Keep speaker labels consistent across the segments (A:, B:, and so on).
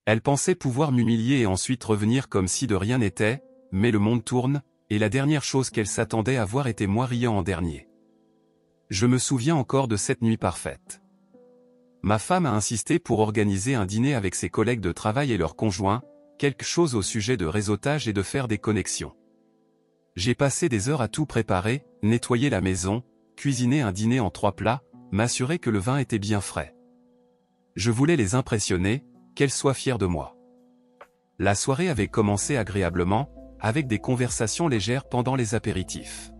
A: Elle pensait pouvoir m'humilier et ensuite revenir comme si de rien n'était, mais le monde tourne, et la dernière chose qu'elle s'attendait à voir était moi riant en dernier. Je me souviens encore de cette nuit parfaite. Ma femme a insisté pour organiser un dîner avec ses collègues de travail et leurs conjoints, quelque chose au sujet de réseautage et de faire des connexions. J'ai passé des heures à tout préparer, nettoyer la maison, cuisiner un dîner en 3 plats, m'assurer que le vin était bien frais. Je voulais les impressionner, qu'elles soient fières de moi. La soirée avait commencé agréablement, avec des conversations légères pendant les apéritifs.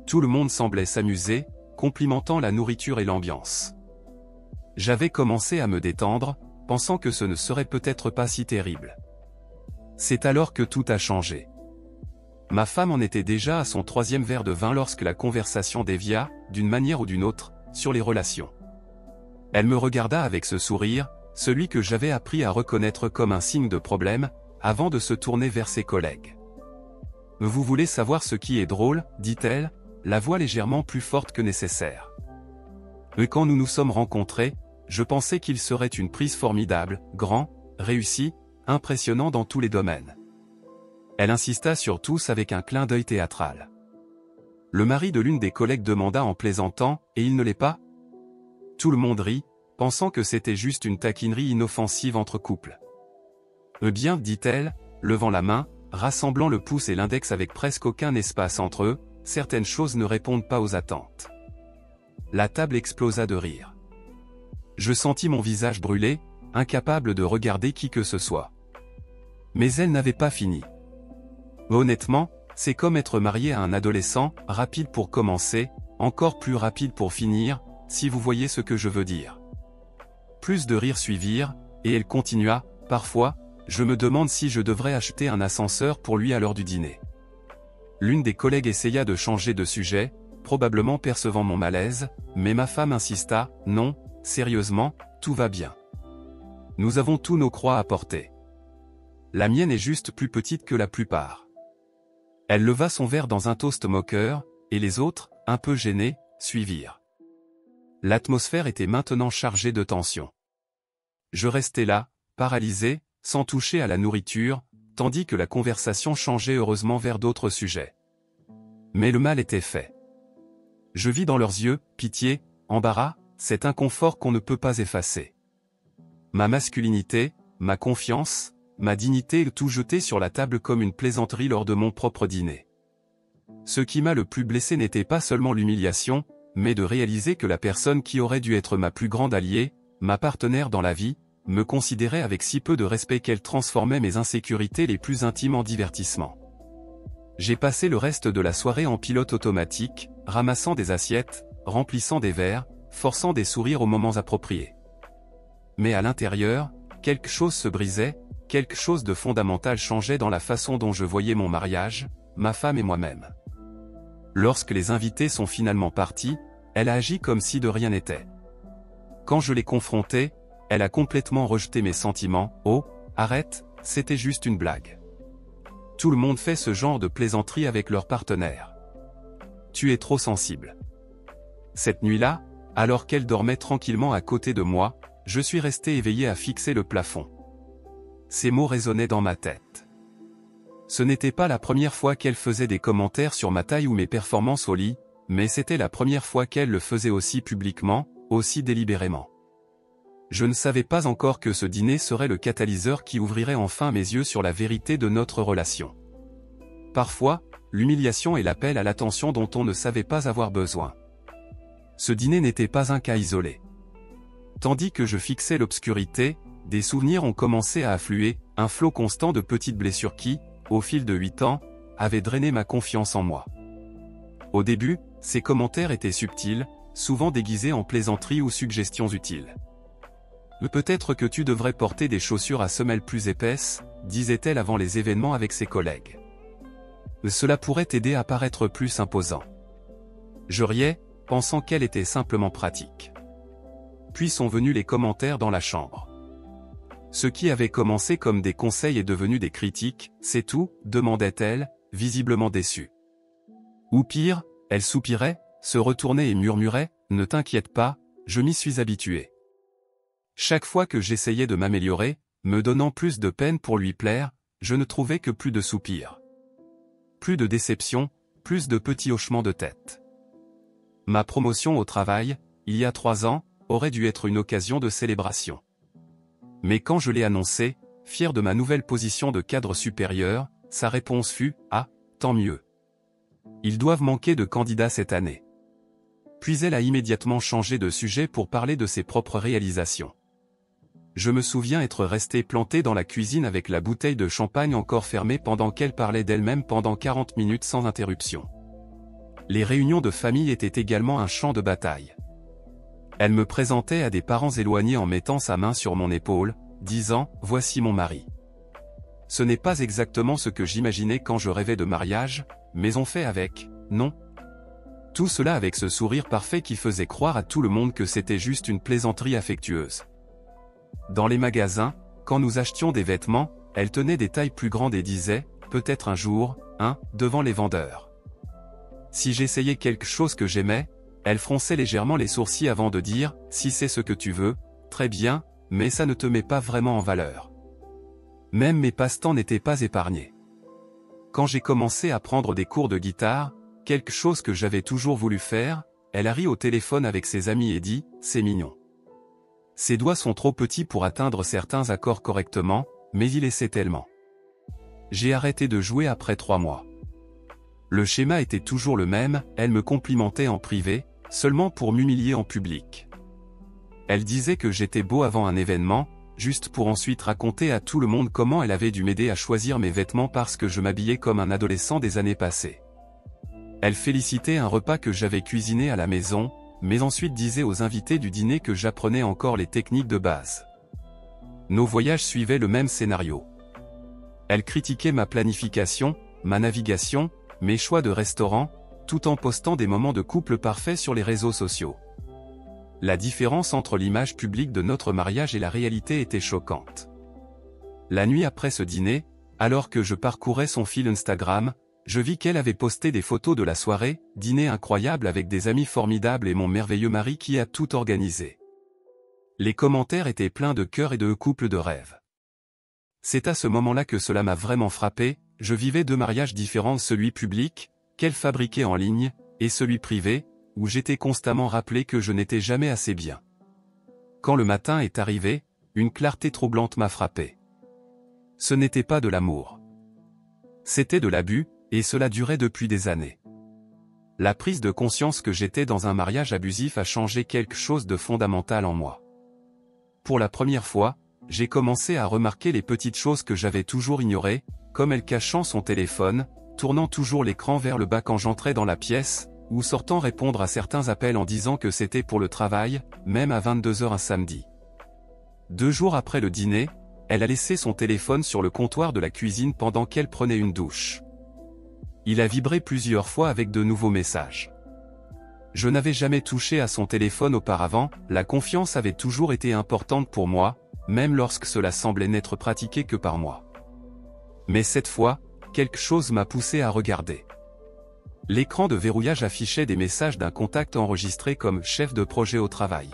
A: Tout le monde semblait s'amuser, complimentant la nourriture et l'ambiance. J'avais commencé à me détendre, pensant que ce ne serait peut-être pas si terrible. C'est alors que tout a changé. Ma femme en était déjà à son 3e verre de vin lorsque la conversation dévia, d'une manière ou d'une autre, sur les relations. Elle me regarda avec ce sourire, celui que j'avais appris à reconnaître comme un signe de problème, avant de se tourner vers ses collègues. « Vous voulez savoir ce qui est drôle ?» dit-elle, la voix légèrement plus forte que nécessaire. Et quand nous nous sommes rencontrés, je pensais qu'il serait une prise formidable, grand, réussi, impressionnant dans tous les domaines. Elle insista sur tous avec un clin d'œil théâtral. Le mari de l'une des collègues demanda en plaisantant, « Et il ne l'est pas ?» Tout le monde rit, pensant que c'était juste une taquinerie inoffensive entre couples. « Bien, dit-elle, levant la main, rassemblant le pouce et l'index avec presque aucun espace entre eux, certaines choses ne répondent pas aux attentes. » La table explosa de rire. Je sentis mon visage brûler, incapable de regarder qui que ce soit. Mais elle n'avait pas fini. Honnêtement, c'est comme être marié à un adolescent, rapide pour commencer, encore plus rapide pour finir, si vous voyez ce que je veux dire. Plus de rires suivirent, et elle continua, « Parfois, je me demande si je devrais acheter un ascenseur pour lui à l'heure du dîner. » L'une des collègues essaya de changer de sujet, probablement percevant mon malaise, mais ma femme insista, « Non, sérieusement, tout va bien. Nous avons tous nos croix à porter. La mienne est juste plus petite que la plupart. » Elle leva son verre dans un toast moqueur, et les autres, un peu gênés, suivirent. L'atmosphère était maintenant chargée de tension. Je restais là, paralysé, sans toucher à la nourriture, tandis que la conversation changeait heureusement vers d'autres sujets. Mais le mal était fait. Je vis dans leurs yeux, pitié, embarras, cet inconfort qu'on ne peut pas effacer. Ma masculinité, ma confiance, ma dignité, tout jeté sur la table comme une plaisanterie lors de mon propre dîner. Ce qui m'a le plus blessé n'était pas seulement l'humiliation, mais de réaliser que la personne qui aurait dû être ma plus grande alliée, ma partenaire dans la vie, me considérait avec si peu de respect qu'elle transformait mes insécurités les plus intimes en divertissement. J'ai passé le reste de la soirée en pilote automatique, ramassant des assiettes, remplissant des verres, forçant des sourires aux moments appropriés. Mais à l'intérieur, quelque chose se brisait, quelque chose de fondamental changeait dans la façon dont je voyais mon mariage, ma femme et moi-même. Lorsque les invités sont finalement partis, elle a agi comme si de rien n'était. Quand je l'ai confrontée, elle a complètement rejeté mes sentiments. « Oh, arrête, c'était juste une blague. » Tout le monde fait ce genre de plaisanterie avec leur partenaire. Tu es trop sensible. Cette nuit-là, alors qu'elle dormait tranquillement à côté de moi, je suis resté éveillé à fixer le plafond. Ces mots résonnaient dans ma tête. Ce n'était pas la première fois qu'elle faisait des commentaires sur ma taille ou mes performances au lit, mais c'était la première fois qu'elle le faisait aussi publiquement, aussi délibérément. Je ne savais pas encore que ce dîner serait le catalyseur qui ouvrirait enfin mes yeux sur la vérité de notre relation. Parfois, l'humiliation est l'appel à l'attention dont on ne savait pas avoir besoin. Ce dîner n'était pas un cas isolé. Tandis que je fixais l'obscurité, des souvenirs ont commencé à affluer, un flot constant de petites blessures qui, au fil de 8 ans, avaient drainé ma confiance en moi. Au début, ces commentaires étaient subtils, souvent déguisés en plaisanteries ou suggestions utiles. « Peut-être que tu devrais porter des chaussures à semelles plus épaisses », disait-elle avant les événements avec ses collègues. « Cela pourrait t'aider à paraître plus imposant. » Je riais, pensant qu'elle était simplement pratique. Puis sont venus les commentaires dans la chambre. Ce qui avait commencé comme des conseils est devenu des critiques. « C'est tout ?» demandait-elle, visiblement déçue. Ou pire, elle soupirait, se retournait et murmurait, « Ne t'inquiète pas, je m'y suis habituée. » Chaque fois que j'essayais de m'améliorer, me donnant plus de peine pour lui plaire, je ne trouvais que plus de soupirs. Plus de déception, plus de petits hochements de tête. Ma promotion au travail, il y a 3 ans, aurait dû être une occasion de célébration. Mais quand je l'ai annoncé, fier de ma nouvelle position de cadre supérieur, sa réponse fut « Ah, tant mieux. Ils doivent manquer de candidats cette année. » Puis elle a immédiatement changé de sujet pour parler de ses propres réalisations. Je me souviens être resté planté dans la cuisine avec la bouteille de champagne encore fermée pendant qu'elle parlait d'elle-même pendant 40 minutes sans interruption. Les réunions de famille étaient également un champ de bataille. Elle me présentait à des parents éloignés en mettant sa main sur mon épaule, disant « Voici mon mari ». Ce n'est pas exactement ce que j'imaginais quand je rêvais de mariage, mais on fait avec, non ? Tout cela avec ce sourire parfait qui faisait croire à tout le monde que c'était juste une plaisanterie affectueuse. Dans les magasins, quand nous achetions des vêtements, elle tenait des tailles plus grandes et disait, peut-être un jour, devant les vendeurs. Si j'essayais quelque chose que j'aimais, elle fronçait légèrement les sourcils avant de dire, si c'est ce que tu veux, très bien, mais ça ne te met pas vraiment en valeur. Même mes passe-temps n'étaient pas épargnés. Quand j'ai commencé à prendre des cours de guitare, quelque chose que j'avais toujours voulu faire, elle a ri au téléphone avec ses amis et dit, c'est mignon. Ses doigts sont trop petits pour atteindre certains accords correctement, mais il essaie tellement. J'ai arrêté de jouer après 3 mois. Le schéma était toujours le même, elle me complimentait en privé, seulement pour m'humilier en public. Elle disait que j'étais beau avant un événement, juste pour ensuite raconter à tout le monde comment elle avait dû m'aider à choisir mes vêtements parce que je m'habillais comme un adolescent des années passées. Elle félicitait un repas que j'avais cuisiné à la maison, mais ensuite disait aux invités du dîner que j'apprenais encore les techniques de base. Nos voyages suivaient le même scénario. Elle critiquait ma planification, ma navigation, mes choix de restaurants, tout en postant des moments de couple parfaits sur les réseaux sociaux. La différence entre l'image publique de notre mariage et la réalité était choquante. La nuit après ce dîner, alors que je parcourais son fil Instagram, je vis qu'elle avait posté des photos de la soirée, dîner incroyable avec des amis formidables et mon merveilleux mari qui a tout organisé. Les commentaires étaient pleins de cœur et de couples de rêve. C'est à ce moment-là que cela m'a vraiment frappé, je vivais 2 mariages différents, celui public, qu'elle fabriquait en ligne, et celui privé, où j'étais constamment rappelé que je n'étais jamais assez bien. Quand le matin est arrivé, une clarté troublante m'a frappé. Ce n'était pas de l'amour. C'était de l'abus, et cela durait depuis des années. La prise de conscience que j'étais dans un mariage abusif a changé quelque chose de fondamental en moi. Pour la première fois, j'ai commencé à remarquer les petites choses que j'avais toujours ignorées, comme elle cachant son téléphone, tournant toujours l'écran vers le bas quand j'entrais dans la pièce, ou sortant répondre à certains appels en disant que c'était pour le travail, même à 22h un samedi. 2 jours après le dîner, elle a laissé son téléphone sur le comptoir de la cuisine pendant qu'elle prenait une douche. Il a vibré plusieurs fois avec de nouveaux messages. Je n'avais jamais touché à son téléphone auparavant, la confiance avait toujours été importante pour moi, même lorsque cela semblait n'être pratiqué que par moi. Mais cette fois, quelque chose m'a poussé à regarder. L'écran de verrouillage affichait des messages d'un contact enregistré comme « chef de projet au travail ».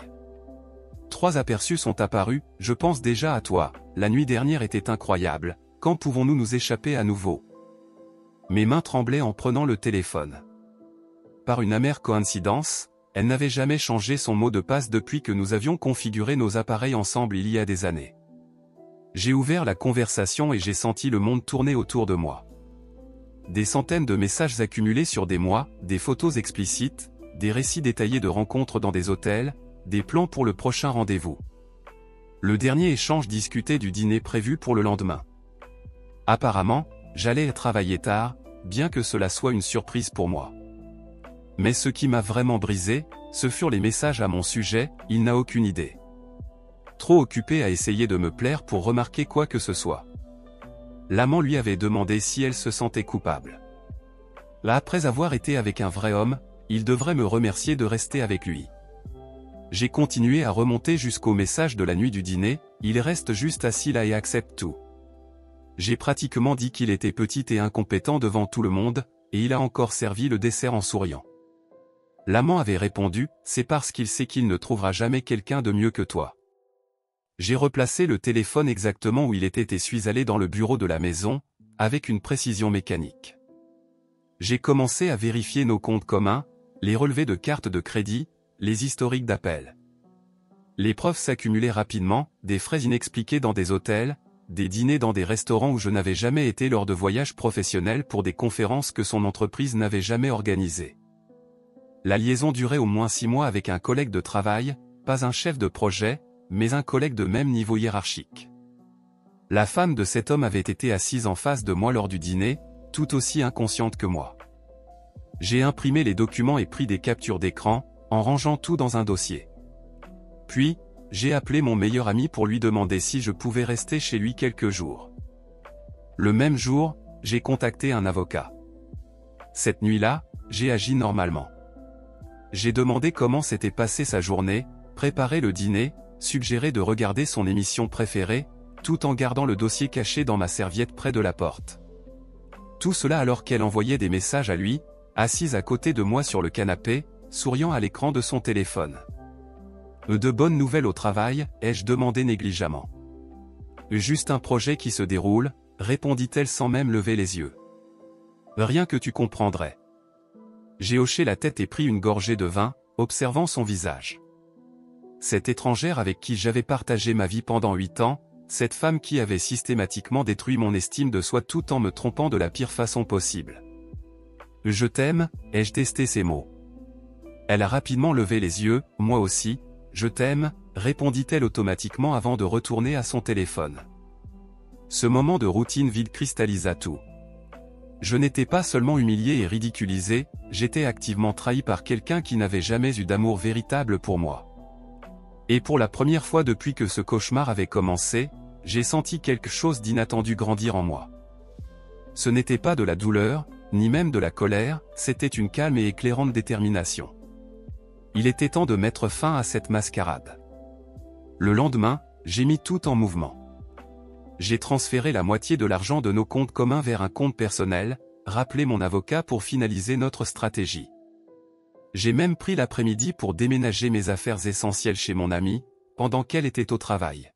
A: 3 aperçus sont apparus, « Je pense déjà à toi, la nuit dernière était incroyable, quand pouvons-nous nous échapper à nouveau ?» Mes mains tremblaient en prenant le téléphone. Par une amère coïncidence, elle n'avait jamais changé son mot de passe depuis que nous avions configuré nos appareils ensemble il y a des années. J'ai ouvert la conversation et j'ai senti le monde tourner autour de moi. Des centaines de messages accumulés sur des mois, des photos explicites, des récits détaillés de rencontres dans des hôtels, des plans pour le prochain rendez-vous. Le dernier échange discutait du dîner prévu pour le lendemain. Apparemment, j'allais travailler tard, bien que cela soit une surprise pour moi. Mais ce qui m'a vraiment brisé, ce furent les messages à mon sujet, il n'a aucune idée. Trop occupé à essayer de me plaire pour remarquer quoi que ce soit. L'amant lui avait demandé si elle se sentait coupable. Là, après avoir été avec un vrai homme, il devrait me remercier de rester avec lui. J'ai continué à remonter jusqu'au message de la nuit du dîner, il reste juste assis là et accepte tout. J'ai pratiquement dit qu'il était petit et incompétent devant tout le monde, et il a encore servi le dessert en souriant. L'amant avait répondu, c'est parce qu'il sait qu'il ne trouvera jamais quelqu'un de mieux que toi. J'ai replacé le téléphone exactement où il était et suis allé dans le bureau de la maison, avec une précision mécanique. J'ai commencé à vérifier nos comptes communs, les relevés de cartes de crédit, les historiques d'appels. Les preuves s'accumulaient rapidement, des frais inexpliqués dans des hôtels, des dîners dans des restaurants où je n'avais jamais été lors de voyages professionnels pour des conférences que son entreprise n'avait jamais organisées. La liaison durait au moins 6 mois avec un collègue de travail, pas un chef de projet, mais un collègue de même niveau hiérarchique. La femme de cet homme avait été assise en face de moi lors du dîner, tout aussi inconsciente que moi. J'ai imprimé les documents et pris des captures d'écran, en rangeant tout dans un dossier. Puis, j'ai appelé mon meilleur ami pour lui demander si je pouvais rester chez lui quelques jours. Le même jour, j'ai contacté un avocat. Cette nuit-là, j'ai agi normalement. J'ai demandé comment s'était passée sa journée, préparé le dîner, suggéré de regarder son émission préférée, tout en gardant le dossier caché dans ma serviette près de la porte. Tout cela alors qu'elle envoyait des messages à lui, assise à côté de moi sur le canapé, souriant à l'écran de son téléphone. De bonnes nouvelles au travail, ai-je demandé négligemment. Juste un projet qui se déroule, répondit-elle sans même lever les yeux. Rien que tu comprendrais. J'ai hoché la tête et pris une gorgée de vin, observant son visage. Cette étrangère avec qui j'avais partagé ma vie pendant 8 ans, cette femme qui avait systématiquement détruit mon estime de soi tout en me trompant de la pire façon possible. Je t'aime, ai-je testé ces mots. Elle a rapidement levé les yeux, moi aussi, je t'aime, répondit-elle automatiquement avant de retourner à son téléphone. Ce moment de routine vide cristallisa tout. Je n'étais pas seulement humilié et ridiculisé, j'étais activement trahi par quelqu'un qui n'avait jamais eu d'amour véritable pour moi. Et pour la première fois depuis que ce cauchemar avait commencé, j'ai senti quelque chose d'inattendu grandir en moi. Ce n'était pas de la douleur, ni même de la colère, c'était une calme et éclairante détermination. Il était temps de mettre fin à cette mascarade. Le lendemain, j'ai mis tout en mouvement. J'ai transféré la moitié de l'argent de nos comptes communs vers un compte personnel, rappelé mon avocat pour finaliser notre stratégie. J'ai même pris l'après-midi pour déménager mes affaires essentielles chez mon amie, pendant qu'elle était au travail.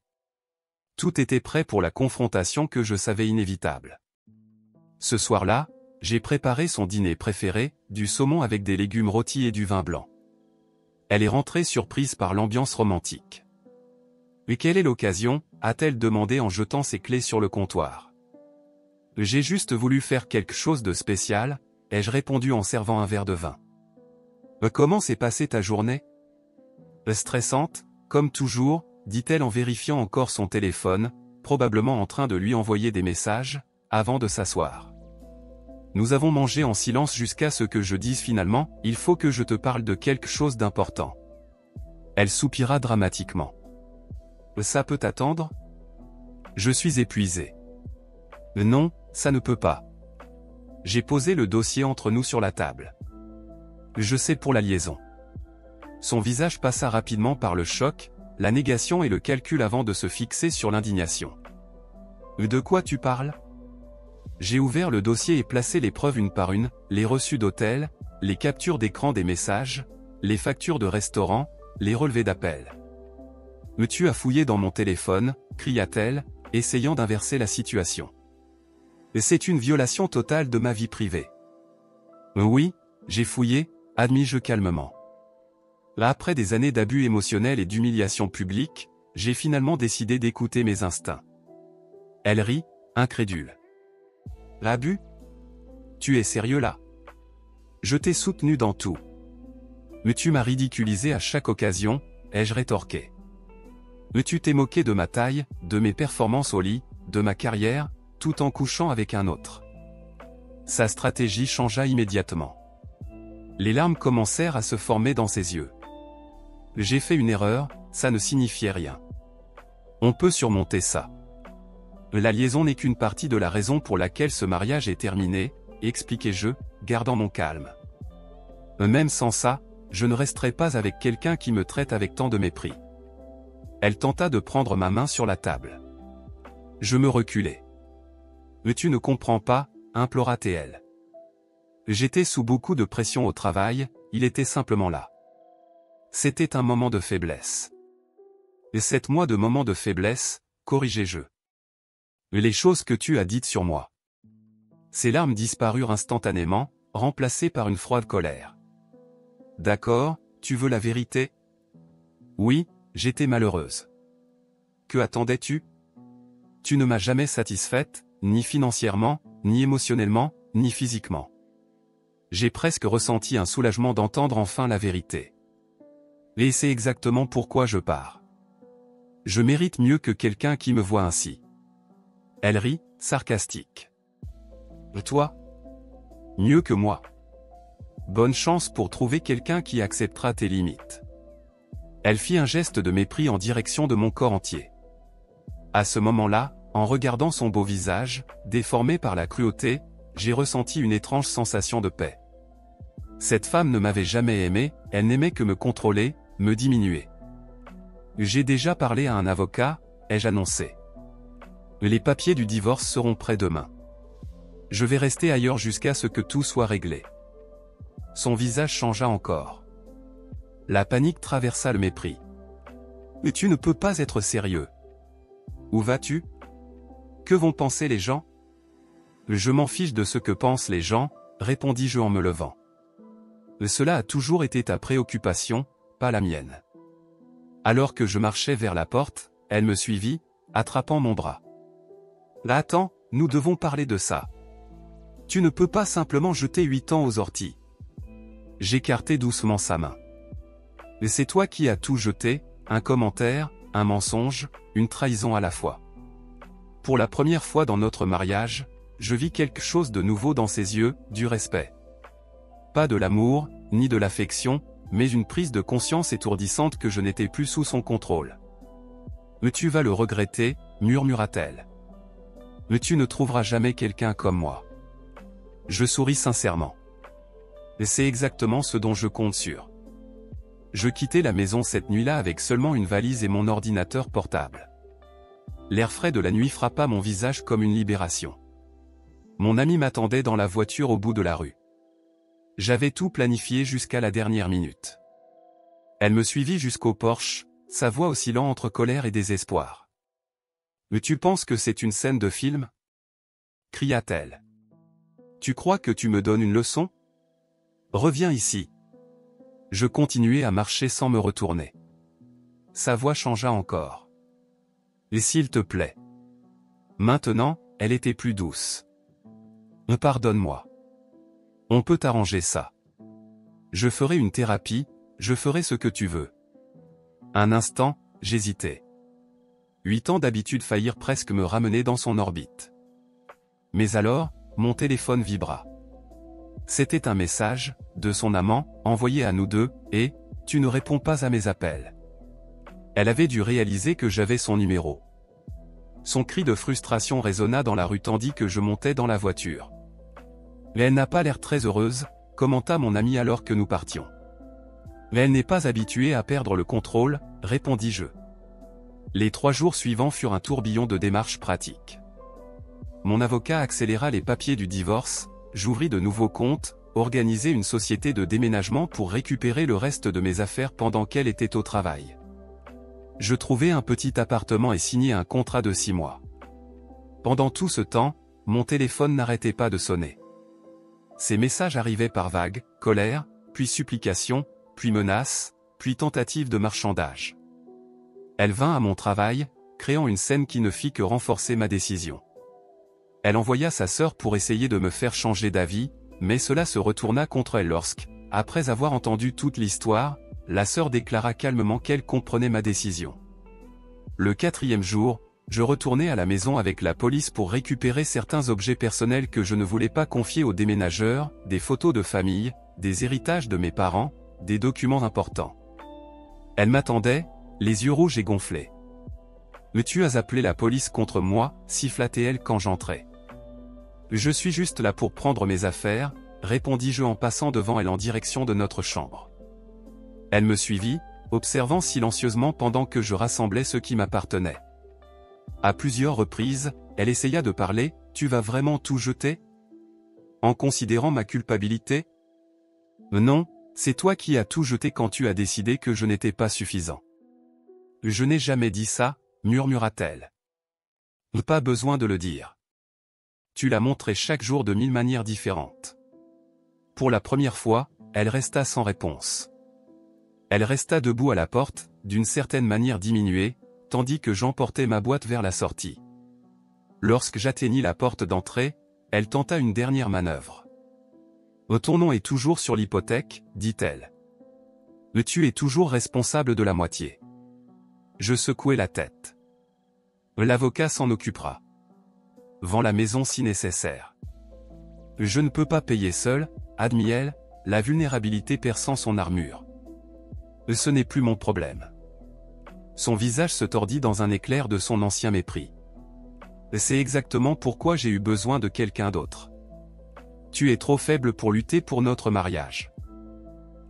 A: Tout était prêt pour la confrontation que je savais inévitable. Ce soir-là, j'ai préparé son dîner préféré, du saumon avec des légumes rôtis et du vin blanc. Elle est rentrée surprise par l'ambiance romantique. « Et quelle est l'occasion ?» a-t-elle demandé en jetant ses clés sur le comptoir. « J'ai juste voulu faire quelque chose de spécial », ai-je répondu en servant un verre de vin. « Comment s'est passée ta journée ?»« Stressante, comme toujours », dit-elle en vérifiant encore son téléphone, probablement en train de lui envoyer des messages, avant de s'asseoir. Nous avons mangé en silence jusqu'à ce que je dise finalement « Il faut que je te parle de quelque chose d'important ». Elle soupira dramatiquement. « Ça peut attendre ?» Je suis épuisé. « Non, ça ne peut pas. » J'ai posé le dossier entre nous sur la table. « Je sais pour la liaison. » Son visage passa rapidement par le choc, la négation et le calcul avant de se fixer sur l'indignation. « De quoi tu parles ? » J'ai ouvert le dossier et placé les preuves une par une, les reçus d'hôtel, les captures d'écran des messages, les factures de restaurant, les relevés d'appel. « Tu as fouillé dans mon téléphone », cria-t-elle, essayant d'inverser la situation. « C'est une violation totale de ma vie privée. »« Oui, j'ai fouillé », admis-je calmement. Après des années d'abus émotionnels et d'humiliation publique, j'ai finalement décidé d'écouter mes instincts. Elle rit, incrédule. « L'abus ? Tu es sérieux là ? Je t'ai soutenu dans tout. Mais tu m'as ridiculisé à chaque occasion, ai-je rétorqué. Mais tu t'es moqué de ma taille, de mes performances au lit, de ma carrière, tout en couchant avec un autre. » Sa stratégie changea immédiatement. Les larmes commencèrent à se former dans ses yeux. « J'ai fait une erreur, ça ne signifiait rien. On peut surmonter ça. La liaison n'est qu'une partie de la raison pour laquelle ce mariage est terminé, expliquai-je, gardant mon calme. Même sans ça, je ne resterai pas avec quelqu'un qui me traite avec tant de mépris. » Elle tenta de prendre ma main sur la table. Je me reculai. « Mais tu ne comprends pas », implora-t-elle. J'étais sous beaucoup de pression au travail, il était simplement là. C'était un moment de faiblesse. Et 7 mois de moments de faiblesse, corrigez-je. Les choses que tu as dites sur moi. Ses larmes disparurent instantanément, remplacées par une froide colère. D'accord, tu veux la vérité? Oui, j'étais malheureuse. Que attendais-tu? Tu ne m'as jamais satisfaite, ni financièrement, ni émotionnellement, ni physiquement. J'ai presque ressenti un soulagement d'entendre enfin la vérité. Et c'est exactement pourquoi je pars. Je mérite mieux que quelqu'un qui me voit ainsi. Elle rit, sarcastique. Toi? Mieux que moi. Bonne chance pour trouver quelqu'un qui acceptera tes limites. Elle fit un geste de mépris en direction de mon corps entier. À ce moment-là, en regardant son beau visage, déformé par la cruauté, j'ai ressenti une étrange sensation de paix. Cette femme ne m'avait jamais aimé, elle n'aimait que me contrôler, me diminuer. J'ai déjà parlé à un avocat, ai-je annoncé. Les papiers du divorce seront prêts demain. Je vais rester ailleurs jusqu'à ce que tout soit réglé. Son visage changea encore. La panique traversa le mépris. Mais tu ne peux pas être sérieux. Où vas-tu? Que vont penser les gens? Je m'en fiche de ce que pensent les gens, répondis-je en me levant. Cela a toujours été ta préoccupation, pas la mienne. Alors que je marchais vers la porte, elle me suivit, attrapant mon bras. Là, attends, nous devons parler de ça. Tu ne peux pas simplement jeter 8 ans aux orties. J'écartai doucement sa main. Et c'est toi qui as tout jeté, un commentaire, un mensonge, une trahison à la fois. Pour la première fois dans notre mariage, je vis quelque chose de nouveau dans ses yeux, du respect. Pas de l'amour, ni de l'affection, mais une prise de conscience étourdissante que je n'étais plus sous son contrôle. Mais tu vas le regretter, murmura-t-elle. Mais tu ne trouveras jamais quelqu'un comme moi. Je souris sincèrement. Et c'est exactement ce dont je compte sur. Je quittai la maison cette nuit-là avec seulement une valise et mon ordinateur portable. L'air frais de la nuit frappa mon visage comme une libération. Mon ami m'attendait dans la voiture au bout de la rue. J'avais tout planifié jusqu'à la dernière minute. Elle me suivit jusqu'au porche, sa voix oscillant entre colère et désespoir. « Mais tu penses que c'est une scène de film ?» cria-t-elle. « Tu crois que tu me donnes une leçon? Reviens ici. » Je continuai à marcher sans me retourner. Sa voix changea encore. « Et s'il te plaît ?» Maintenant, elle était plus douce. « Pardonne-moi. On peut arranger ça. Je ferai une thérapie, je ferai ce que tu veux. » Un instant, j'hésitais. 8 ans d'habitude faillirent presque me ramener dans son orbite. Mais alors, mon téléphone vibra. C'était un message, de son amant, envoyé à nous deux, et « Tu ne réponds pas à mes appels. » Elle avait dû réaliser que j'avais son numéro. Son cri de frustration résonna dans la rue tandis que je montais dans la voiture. « Elle n'a pas l'air très heureuse, » commenta mon ami alors que nous partions. « Elle n'est pas habituée à perdre le contrôle, » répondis-je. Les 3 jours suivants furent un tourbillon de démarches pratiques. Mon avocat accéléra les papiers du divorce, j'ouvris de nouveaux comptes, organisai une société de déménagement pour récupérer le reste de mes affaires pendant qu'elle était au travail. Je trouvai un petit appartement et signai un contrat de 6 mois. Pendant tout ce temps, mon téléphone n'arrêtait pas de sonner. Ces messages arrivaient par vagues, colère, puis supplication, puis menaces, puis tentatives de marchandage. Elle vint à mon travail, créant une scène qui ne fit que renforcer ma décision. Elle envoya sa sœur pour essayer de me faire changer d'avis, mais cela se retourna contre elle lorsque, après avoir entendu toute l'histoire, la sœur déclara calmement qu'elle comprenait ma décision. Le 4e jour, je retournai à la maison avec la police pour récupérer certains objets personnels que je ne voulais pas confier aux déménageurs, des photos de famille, des héritages de mes parents, des documents importants. Elle m'attendait, les yeux rouges et gonflés. « Mais tu as appelé la police contre moi » siffla-t-elle quand j'entrai. « Je suis juste là pour prendre mes affaires » répondis-je en passant devant elle en direction de notre chambre. Elle me suivit, observant silencieusement pendant que je rassemblais ce qui m'appartenait. À plusieurs reprises, elle essaya de parler, « Tu vas vraiment tout jeter? En considérant ma culpabilité? » Non, c'est toi qui as tout jeté quand tu as décidé que je n'étais pas suffisant. Je n'ai jamais dit ça, murmura-t-elle. Pas besoin de le dire. Tu l'as montré chaque jour de 1000 manières différentes. Pour la première fois, elle resta sans réponse. Elle resta debout à la porte, d'une certaine manière diminuée, tandis que j'emportais ma boîte vers la sortie. Lorsque j'atteignis la porte d'entrée, elle tenta une dernière manœuvre. « Ton nom est toujours sur l'hypothèque, dit-elle. Tu es toujours responsable de la moitié. » Je secouai la tête. L'avocat s'en occupera. Vends la maison si nécessaire. Je ne peux pas payer seul, admit-elle, la vulnérabilité perçant son armure. Ce n'est plus mon problème. Son visage se tordit dans un éclair de son ancien mépris. C'est exactement pourquoi j'ai eu besoin de quelqu'un d'autre. Tu es trop faible pour lutter pour notre mariage.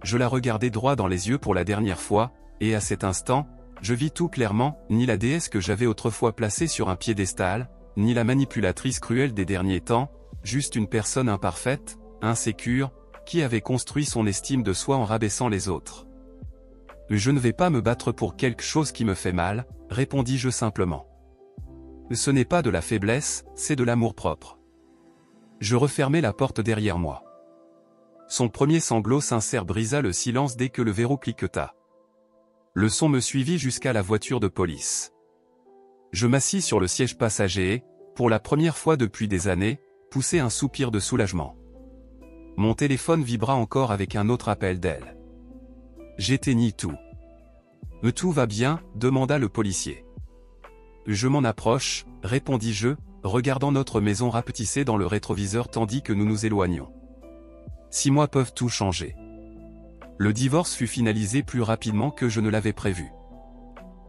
A: Je la regardai droit dans les yeux pour la dernière fois, et à cet instant, je vis tout clairement, ni la déesse que j'avais autrefois placée sur un piédestal, ni la manipulatrice cruelle des derniers temps, juste une personne imparfaite, insécure, qui avait construit son estime de soi en rabaissant les autres. Je ne vais pas me battre pour quelque chose qui me fait mal, répondis-je simplement. Ce n'est pas de la faiblesse, c'est de l'amour-propre. Je refermai la porte derrière moi. Son premier sanglot sincère brisa le silence dès que le verrou cliqueta. Le son me suivit jusqu'à la voiture de police. Je m'assis sur le siège passager et, pour la première fois depuis des années, poussai un soupir de soulagement. Mon téléphone vibra encore avec un autre appel d'elle. J'éteignis tout. « Tout va bien ?» demanda le policier. « Je m'en approche », répondis-je, regardant notre maison rapetissée dans le rétroviseur tandis que nous nous éloignions. 6 mois peuvent tout changer. Le divorce fut finalisé plus rapidement que je ne l'avais prévu.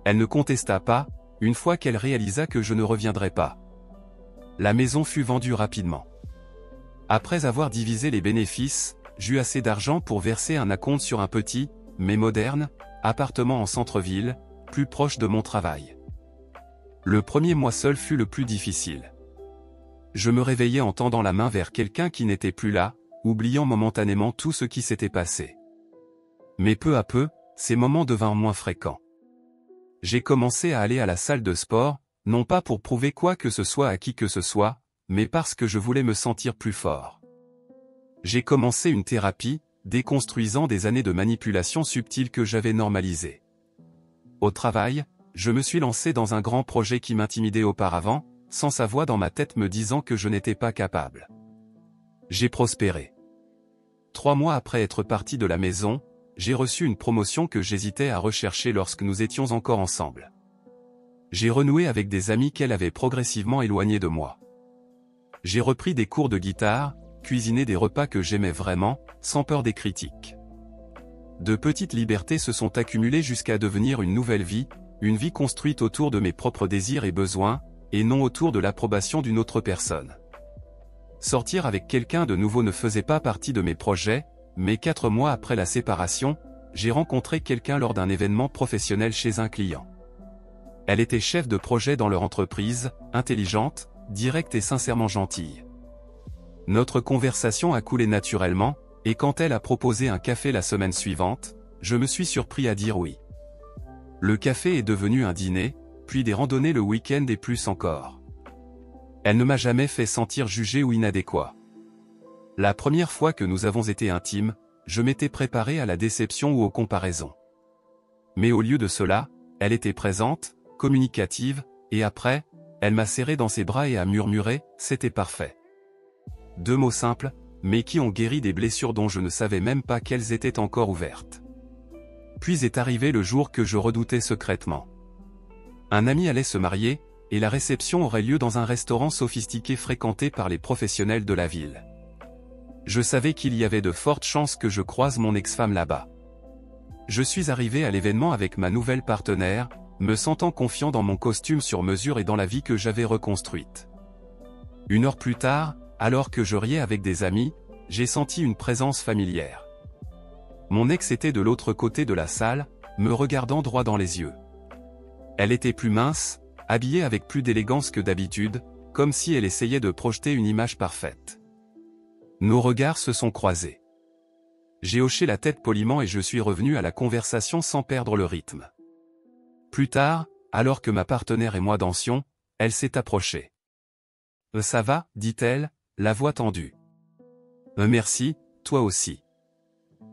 A: Elle ne contesta pas, une fois qu'elle réalisa que je ne reviendrais pas. La maison fut vendue rapidement. Après avoir divisé les bénéfices, j'eus assez d'argent pour verser un acompte sur un petit, mais moderne, appartement en centre-ville, plus proche de mon travail. Le premier mois seul fut le plus difficile. Je me réveillais en tendant la main vers quelqu'un qui n'était plus là, oubliant momentanément tout ce qui s'était passé. Mais peu à peu, ces moments devinrent moins fréquents. J'ai commencé à aller à la salle de sport, non pas pour prouver quoi que ce soit à qui que ce soit, mais parce que je voulais me sentir plus fort. J'ai commencé une thérapie, déconstruisant des années de manipulation subtile que j'avais normalisées. Au travail, je me suis lancé dans un grand projet qui m'intimidait auparavant, sans sa voix dans ma tête me disant que je n'étais pas capable. J'ai prospéré. 3 mois après être parti de la maison, j'ai reçu une promotion que j'hésitais à rechercher lorsque nous étions encore ensemble. J'ai renoué avec des amis qu'elle avait progressivement éloignés de moi. J'ai repris des cours de guitare, cuisiné des repas que j'aimais vraiment, sans peur des critiques. De petites libertés se sont accumulées jusqu'à devenir une nouvelle vie, une vie construite autour de mes propres désirs et besoins, et non autour de l'approbation d'une autre personne. Sortir avec quelqu'un de nouveau ne faisait pas partie de mes projets, mais 4 mois après la séparation, j'ai rencontré quelqu'un lors d'un événement professionnel chez un client. Elle était chef de projet dans leur entreprise, intelligente, directe et sincèrement gentille. Notre conversation a coulé naturellement, et quand elle a proposé un café la semaine suivante, je me suis surpris à dire oui. Le café est devenu un dîner, puis des randonnées le week-end et plus encore. Elle ne m'a jamais fait sentir jugé ou inadéquat. La première fois que nous avons été intimes, je m'étais préparé à la déception ou aux comparaisons. Mais au lieu de cela, elle était présente, communicative, et après, elle m'a serré dans ses bras et a murmuré « c'était parfait ». 2 mots simples, mais qui ont guéri des blessures dont je ne savais même pas qu'elles étaient encore ouvertes. Puis est arrivé le jour que je redoutais secrètement. Un ami allait se marier, et la réception aurait lieu dans un restaurant sophistiqué fréquenté par les professionnels de la ville. Je savais qu'il y avait de fortes chances que je croise mon ex-femme là-bas. Je suis arrivé à l'événement avec ma nouvelle partenaire, me sentant confiant dans mon costume sur mesure et dans la vie que j'avais reconstruite. 1 heure plus tard, alors que je riais avec des amis, j'ai senti une présence familière. Mon ex était de l'autre côté de la salle, me regardant droit dans les yeux. Elle était plus mince, habillée avec plus d'élégance que d'habitude, comme si elle essayait de projeter une image parfaite. Nos regards se sont croisés. J'ai hoché la tête poliment et je suis revenu à la conversation sans perdre le rythme. Plus tard, alors que ma partenaire et moi dansions, elle s'est approchée. « Ça va ?» dit-elle, la voix tendue. « Merci, toi aussi. »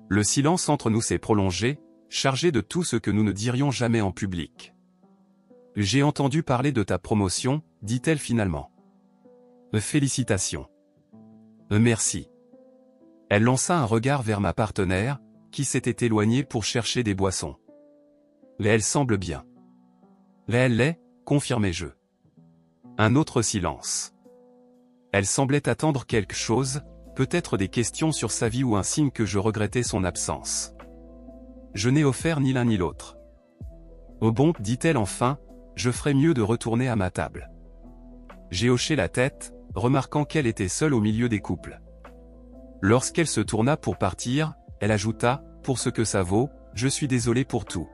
A: Le silence entre nous s'est prolongé, chargé de tout ce que nous ne dirions jamais en public. « J'ai entendu parler de ta promotion » dit-elle finalement. « Félicitations. » « Merci. » Elle lança un regard vers ma partenaire, qui s'était éloignée pour chercher des boissons. « Elle semble bien. »« Elle l'est » confirmai-je. Un autre silence. Elle semblait attendre quelque chose, peut-être des questions sur sa vie ou un signe que je regrettais son absence. Je n'ai offert ni l'un ni l'autre. « Oh bon, dit-elle enfin, je ferais mieux de retourner à ma table. » J'ai hoché la tête, remarquant qu'elle était seule au milieu des couples. Lorsqu'elle se tourna pour partir, elle ajouta, « Pour ce que ça vaut, je suis désolé pour tout. »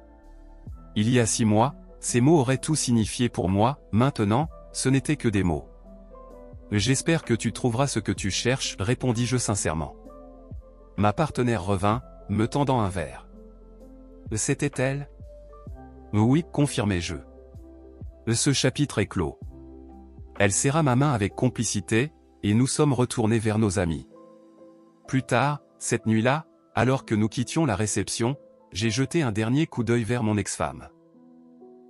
A: Il y a 6 mois, ces mots auraient tout signifié pour moi, maintenant, ce n'étaient que des mots. « J'espère que tu trouveras ce que tu cherches, répondis-je sincèrement. Ma partenaire revint, me tendant un verre. C'était elle ? Oui, confirmai-je. Ce chapitre est clos. Elle serra ma main avec complicité, et nous sommes retournés vers nos amis. Plus tard, cette nuit-là, alors que nous quittions la réception, j'ai jeté un dernier coup d'œil vers mon ex-femme.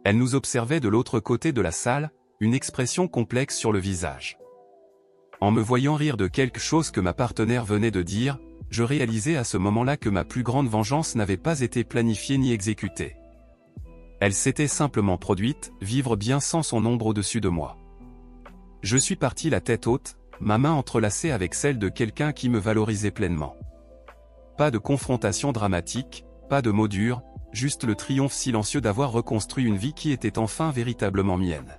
A: Elle nous observait de l'autre côté de la salle, une expression complexe sur le visage. En me voyant rire de quelque chose que ma partenaire venait de dire, je réalisais à ce moment-là que ma plus grande vengeance n'avait pas été planifiée ni exécutée. Elle s'était simplement produite, vivre bien sans son ombre au-dessus de moi. Je suis parti la tête haute, ma main entrelacée avec celle de quelqu'un qui me valorisait pleinement. Pas de confrontation dramatique, pas de mots durs, juste le triomphe silencieux d'avoir reconstruit une vie qui était enfin véritablement mienne.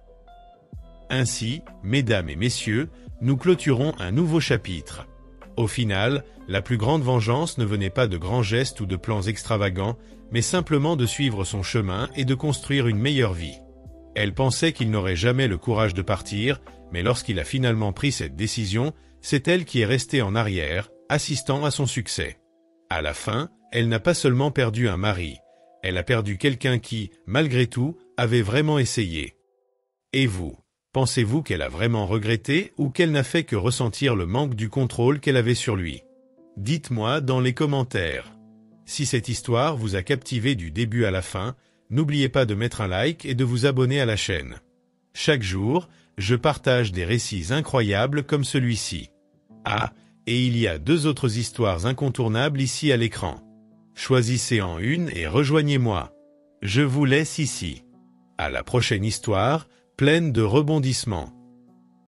B: Ainsi, mesdames et messieurs, nous clôturons un nouveau chapitre. Au final, la plus grande vengeance ne venait pas de grands gestes ou de plans extravagants, mais simplement de suivre son chemin et de construire une meilleure vie. Elle pensait qu'il n'aurait jamais le courage de partir, mais lorsqu'il a finalement pris cette décision, c'est elle qui est restée en arrière, assistant à son succès. À la fin, elle n'a pas seulement perdu un mari, elle a perdu quelqu'un qui, malgré tout, avait vraiment essayé. Et vous, pensez-vous qu'elle a vraiment regretté ou qu'elle n'a fait que ressentir le manque du contrôle qu'elle avait sur lui? Dites-moi dans les commentaires. Si cette histoire vous a captivé du début à la fin, n'oubliez pas de mettre un like et de vous abonner à la chaîne. Chaque jour, je partage des récits incroyables comme celui-ci. Ah, et il y a 2 autres histoires incontournables ici à l'écran. Choisissez en une et rejoignez-moi. Je vous laisse ici. À la prochaine histoire, pleine de rebondissements.